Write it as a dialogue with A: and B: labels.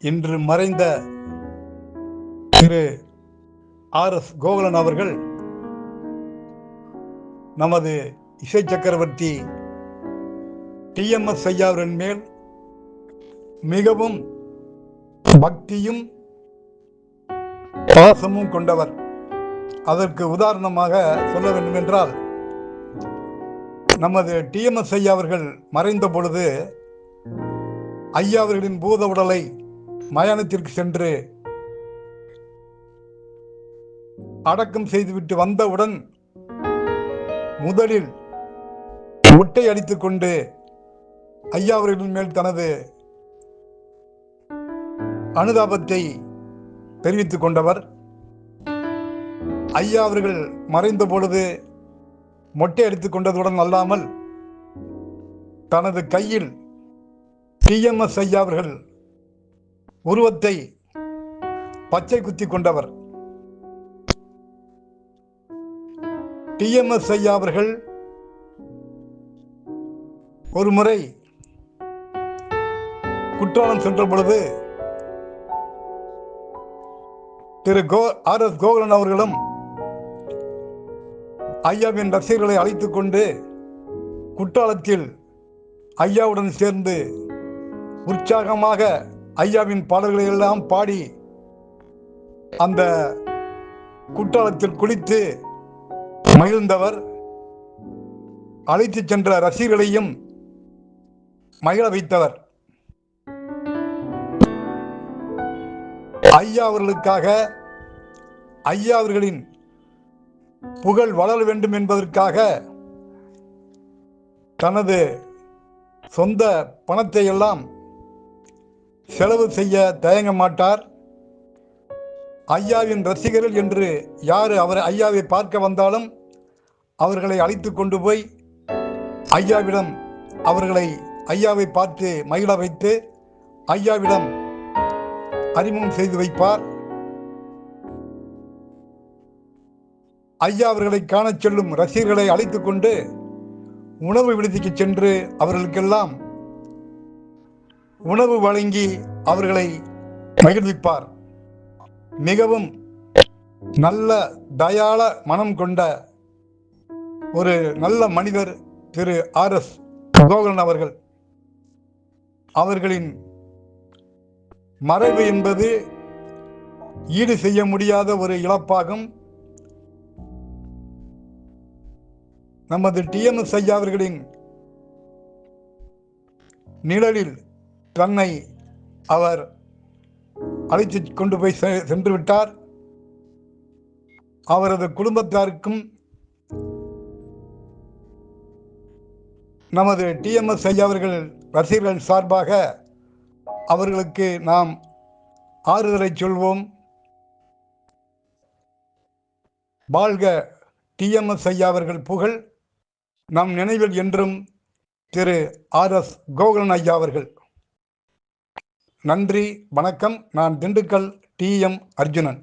A: இன்று மறைந்த திரு ஆர்.எஸ். கோகுலன் அவர்கள் நமது இசை சக்கரவர்த்தி டி.எம்.எஸ். ஐயாவின் மேல் மிகவும் பக்தியும் பாசமும் கொண்டவர். அதற்கு உதாரணமாக சொல்ல வேண்டும் என்றால், நமது டி.எம்.எஸ். ஐயா அவர்கள் மறைந்த பொழுது ஐயா அவர்களின் பூத உடலை மயானத்திற்கு சென்று அடக்கம் செய்துவிட்டு வந்தவுடன் முதலில் மொட்டை அடித்துக் கொண்டு ஐயா அவர்களின் மேல் தனது அனுதாபத்தை தெரிவித்துக் கொண்டவர். ஐயா அவர்கள் மறைந்த பொழுது மொட்டை அடித்துக் கொண்டதுடன் அல்லாமல் தனது கையில் டி.எம்.எஸ். ஐயா அவர்கள் உருவத்தை பச்சை குத்தி கொண்டவர். டி.எம்.எஸ். ஐயா அவர்கள் ஒரு முறை குற்றாலம் சென்ற பொழுது திரு ஆர்.எஸ். கோகுலன் அவர்களும் ஐயாவின் ரசிகர்களை அழைத்துக் கொண்டு குற்றாலத்தில் ஐயாவுடன் சேர்ந்து உற்சாகமாக ஐயாவின் பாடல்களை எல்லாம் பாடி அந்த குற்றாலத்தில் குளித்து மகிழ்ந்தவர். அழைத்து சென்ற ரசிகர்களையும் மகிழ வைத்தவர். ஐயா அவர்களுக்காக, ஐயா அவர்களின் புகழ் வளர வேண்டும் என்பதற்காக தனது சொந்த பணத்தை எல்லாம் செலவு செய்ய தயங்க மாட்டார். ஐயாவின் ரசிகர்கள் என்று யார் ஐயாவை பார்க்க வந்தாலும் அவர்களை அழைத்து கொண்டு போய் ஐயாவிடம் ஐயாவை பார்த்து மகிழ வைத்து ஐயாவிடம் அறிமுகம் செய்து வைப்பார். ஐயா அவர்களை காணச் செல்லும் ரசிகர்களை அழைத்துக் கொண்டு உணவு விடுதிக்கு சென்று அவர்களுக்கெல்லாம் உணவு வழங்கி அவர்களை மகிழ்விப்பார். மிகவும் நல்ல தயாள மனம் கொண்ட ஒரு நல்ல மனிதர் திரு ஆர்.எஸ். கோகுலன் அவர்கள். அவர்களின் மறைவு என்பது ஈடு செய்ய முடியாத ஒரு இழப்பாகும். நமது டி.எம்.எஸ். ஐயா அவர்களின் நிழலில் தன்னை அவர் அழைத்து கொண்டு போய் சென்று விட்டார். அவரது குடும்பத்தாருக்கும் நமது டி.எம்.எஸ். ஐயா அவர்கள் ரசிகர்கள் சார்பாக அவர்களுக்கு நாம் ஆறுதலை சொல்வோம். வாழ்க டி.எம்.எஸ். ஐயா அவர்கள் புகழ். நம் நினைவில் என்றும் திரு ஆர்.எஸ். கோகுலன் ஐயா அவர்கள். நன்றி, வணக்கம். நான் திண்டுக்கல் டி.எம். அர்ஜுனன்.